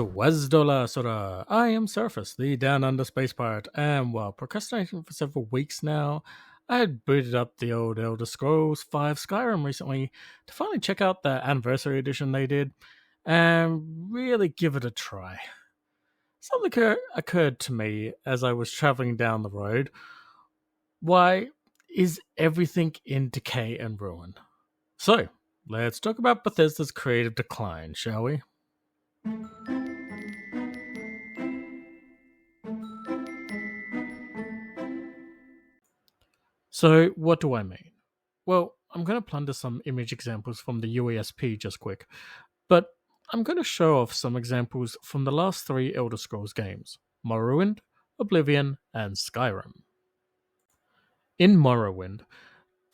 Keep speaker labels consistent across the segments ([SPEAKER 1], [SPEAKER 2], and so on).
[SPEAKER 1] Swazdola Sora. I am Surface, the Down Under Space Pirate, and while procrastinating for several weeks now, I had booted up the old Elder Scrolls V Skyrim recently to finally check out the anniversary edition they did and really give it a try. Something occurred to me as I was traveling down the road. Why is everything in decay and ruin? So, let's talk about Bethesda's creative decline, shall we? So, what do I mean? Well, I'm going to plunder some image examples from the UESP just quick, but I'm going to show off some examples from the last three Elder Scrolls games: Morrowind, Oblivion, and Skyrim. In Morrowind,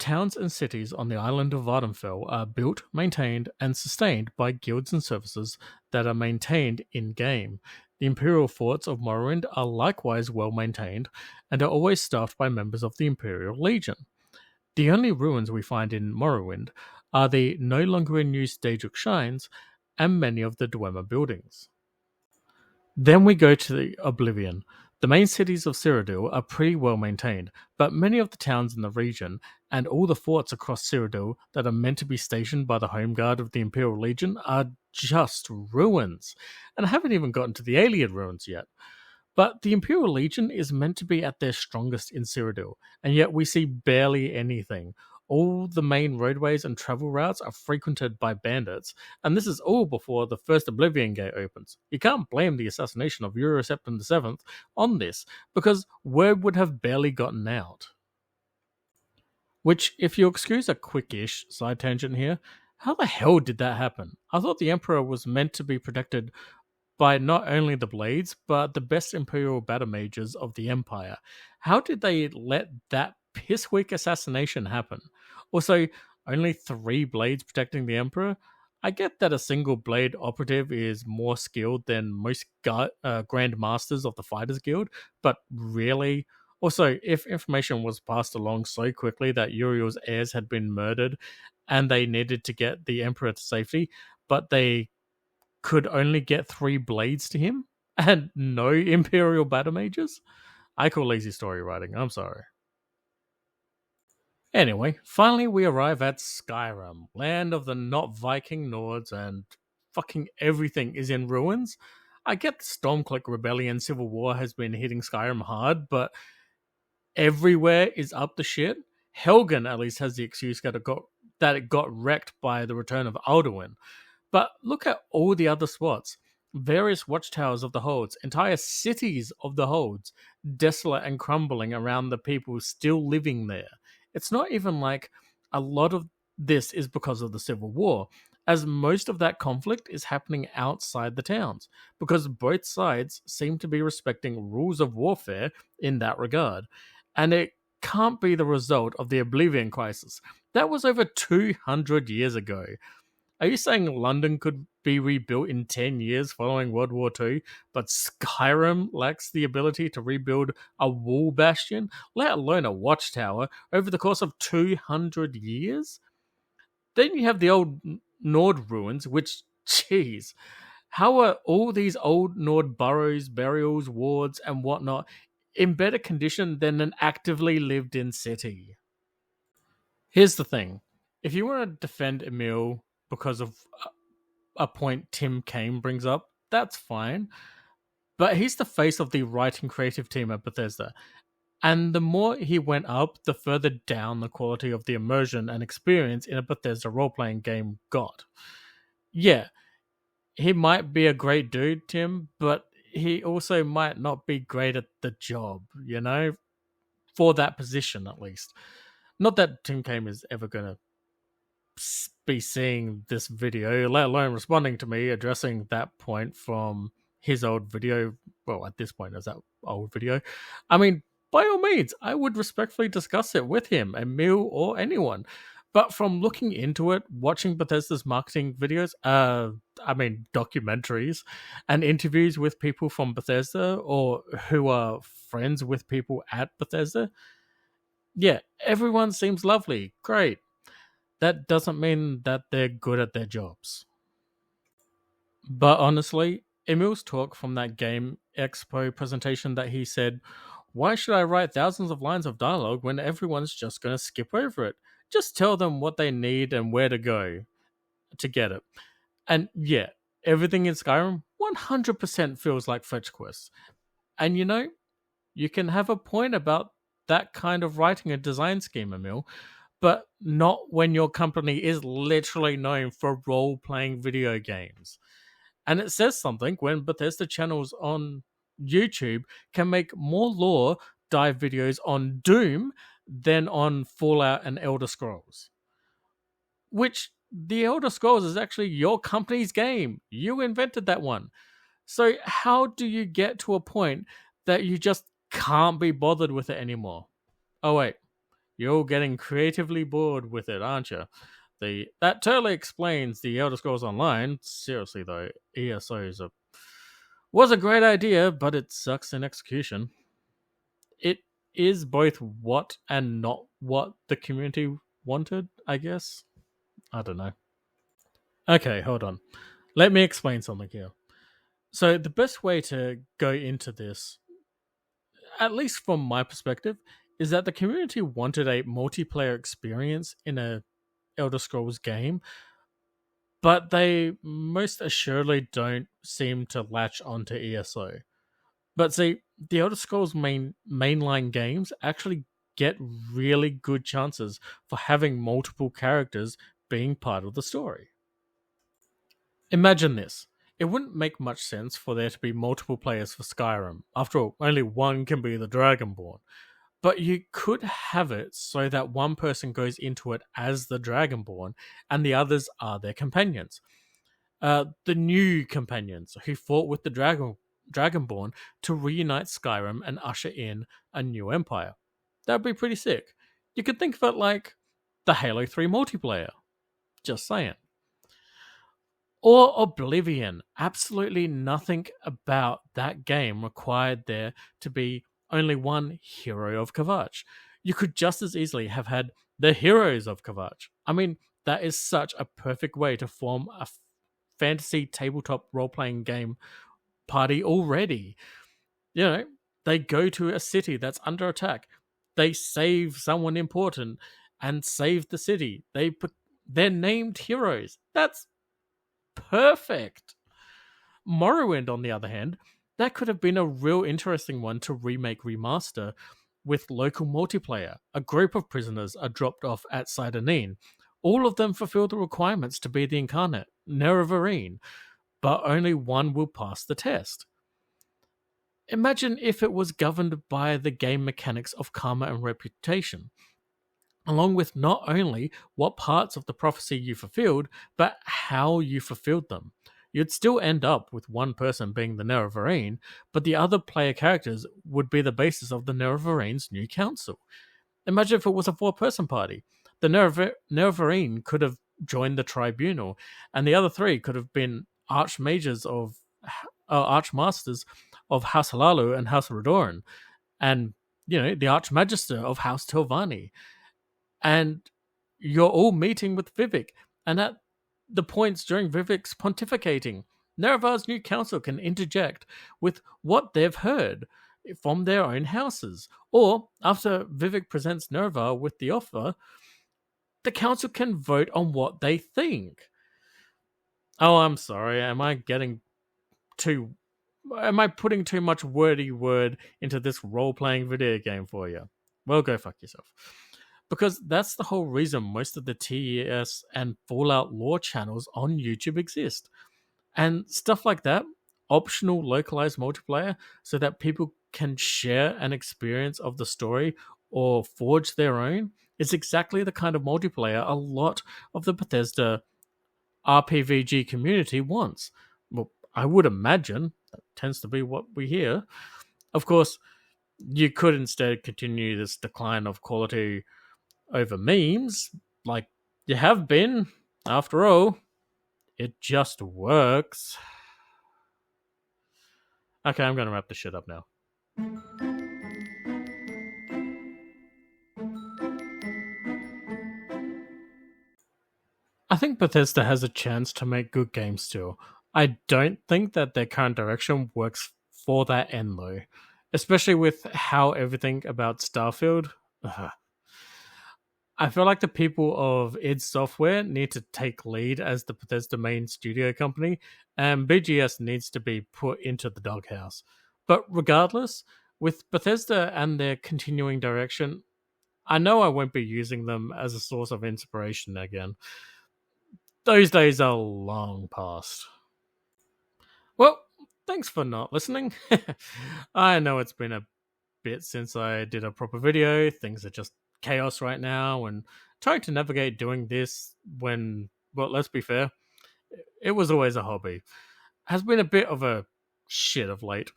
[SPEAKER 1] towns and cities on the island of Vardenfell are built, maintained, and sustained by guilds and services that are maintained in-game. The Imperial forts of Morrowind are likewise well maintained and are always staffed by members of the Imperial Legion. The only ruins we find in Morrowind are the no longer in use Daedric Shrines and many of the Dwemer buildings. Then we go to the Oblivion. The main cities of Cyrodiil are pretty well maintained, but many of the towns in the region and all the forts across Cyrodiil that are meant to be stationed by the home guard of the Imperial Legion are just ruins. And I haven't even gotten to the alien ruins yet. But the Imperial Legion is meant to be at their strongest in Cyrodiil, and yet we see barely anything. All the main roadways and travel routes are frequented by bandits, and this is all before the first Oblivion Gate opens. You can't blame the assassination of Euroseptim VII on this, because word would have barely gotten out. Which, if you excuse a quickish side tangent here, how the hell did that happen? I thought the Emperor was meant to be protected by not only the Blades, but the best Imperial battle mages of the Empire. How did they let that piss-weak assassination happen? Also, only 3 Blades protecting the Emperor? I get that a single Blade operative is more skilled than most Grand Masters of the Fighters Guild, but really? Also, if information was passed along so quickly that Uriel's heirs had been murdered and they needed to get the Emperor to safety, but they could only get 3 blades to him and no Imperial battle mages? I call lazy story writing, I'm sorry. Anyway, finally we arrive at Skyrim, land of the not Viking Nords, and fucking everything is in ruins. I get the Stormcloak Rebellion Civil War has been hitting Skyrim hard, but everywhere is up the shit. Helgen at least has the excuse that it got wrecked by the return of Alduin. But look at all the other spots. Various watchtowers of the holds, entire cities of the holds, desolate and crumbling around the people still living there. It's not even like a lot of this is because of the Civil War, as most of that conflict is happening outside the towns, because both sides seem to be respecting rules of warfare in that regard. And it can't be the result of the Oblivion Crisis. That was over 200 years ago. Are you saying London could be rebuilt in 10 years following World War II, but Skyrim lacks the ability to rebuild a wall bastion, let alone a watchtower, over the course of 200 years? Then you have the old Nord ruins, which, jeez, how are all these old Nord burrows, burials, wards, and whatnot in better condition than an actively lived-in city? Here's the thing. If you want to defend Emil because of a point Tim Cain brings up, that's fine. But he's the face of the writing creative team at Bethesda. And the more he went up, the further down the quality of the immersion and experience in a Bethesda role-playing game got. Yeah, he might be a great dude, Tim, but he also might not be great at the job, you know? For that position, at least. Not that Tim Cain is ever going to be seeing this video, let alone responding to me addressing that point from his old video. Well, at this point, is that old video? I mean, by all means, I would respectfully discuss it with him, Emil, or anyone. But from looking into it, watching Bethesda's marketing videos, documentaries, and interviews with people from Bethesda or who are friends with people at Bethesda, yeah, everyone seems lovely, great. That doesn't mean that they're good at their jobs. But honestly, Emil's talk from that Game Expo presentation that he said, "Why should I write thousands of lines of dialogue when everyone's just going to skip over it? Just tell them what they need and where to go to get it." And yeah, everything in Skyrim 100% feels like fetch quests. And you can have a point about that kind of writing a design scheme, Emil, but not when your company is literally known for role playing video games. And it says something when Bethesda channels on YouTube can make more lore dive videos on Doom than on Fallout and Elder Scrolls. Which the Elder Scrolls is actually your company's game. You invented that one. So how do you get to a point that you just can't be bothered with it anymore? Oh wait, you're getting creatively bored with it, aren't you? That totally explains the Elder Scrolls Online. Seriously though, was a great idea, but it sucks in execution. It is both what and not what the community wanted, I guess. I don't know. Okay, hold on. Let me explain something here. So the best way to go into this, at least from my perspective, is that the community wanted a multiplayer experience in a Elder Scrolls game, but they most assuredly don't seem to latch onto ESO. But see, the Elder Scrolls mainline games actually get really good chances for having multiple characters being part of the story. Imagine this. It wouldn't make much sense for there to be multiple players for Skyrim. After all, only one can be the Dragonborn. But you could have it so that one person goes into it as the Dragonborn and the others are their companions. The new companions who fought with the Dragonborn to reunite Skyrim and usher in a new empire. That'd be pretty sick. You could think of it like the Halo 3 multiplayer. Just saying. Or Oblivion. Absolutely nothing about that game required there to be only one hero of Kvatch. You could just as easily have had the heroes of Kvatch. I mean, that is such a perfect way to form a fantasy tabletop role playing game party already. They go to a city that's under attack. They save someone important and save the city. They're named heroes. That's perfect. Morrowind, on the other hand, that could have been a real interesting one to remaster with local multiplayer. A group of prisoners are dropped off at Sidenine. All of them fulfill the requirements to be the incarnate, Nerevarine, but only one will pass the test. Imagine if it was governed by the game mechanics of karma and reputation, along with not only what parts of the prophecy you fulfilled, but how you fulfilled them. You'd still end up with one person being the Nerevarine, but the other player characters would be the basis of the Nerevarines' new council. Imagine if it was a four-person party. The Nerevarine could have joined the tribunal, and the other three could have been archmasters of House Halalu and House Redoran, and the Archmagister of House Telvanni. And you're all meeting with Vivek, and at the points during Vivek's pontificating, Nerevar's new council can interject with what they've heard from their own houses. Or, after Vivek presents Nerevar with the offer, the council can vote on what they think. Oh, I'm sorry, am I putting too much wordy word into this role-playing video game for you? Well, go fuck yourself. Because that's the whole reason most of the TES and Fallout lore channels on YouTube exist. And stuff like that, optional localized multiplayer, so that people can share an experience of the story or forge their own, is exactly the kind of multiplayer a lot of the Bethesda RPVG community wants. Well, I would imagine that tends to be what we hear. Of course, you could instead continue this decline of quality over memes, like you have been. After all, it just works. Okay, I'm gonna wrap this shit up now. I think Bethesda has a chance to make good games still. I don't think that their current direction works for that end though, especially with how everything about Starfield. Ugh. I feel like the people of id Software need to take lead as the Bethesda main studio company, and BGS needs to be put into the doghouse. But regardless, with Bethesda and their continuing direction, I know I won't be using them as a source of inspiration again. Those days are long past. Well, thanks for not listening. I know it's been a bit since I did a proper video. Things are just chaos right now, and trying to navigate doing this when, well, let's be fair, it was always a hobby, has been a bit of a shit of late.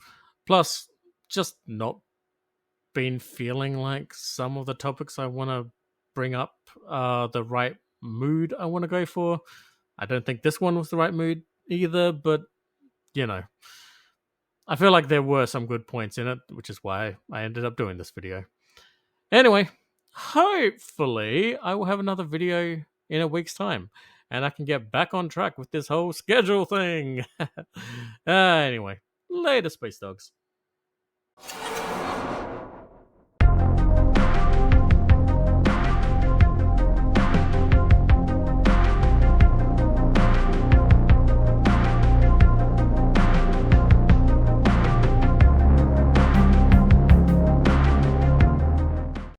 [SPEAKER 1] Plus, just not been feeling like some of the topics I want to bring up are the right mood I want to go for. I don't think this one was the right mood either, but you know, I feel like there were some good points in it, which is why I ended up doing this video. Anyway, hopefully I will have another video in a week's time and I can get back on track with this whole schedule thing. Anyway, later, Space Dogs.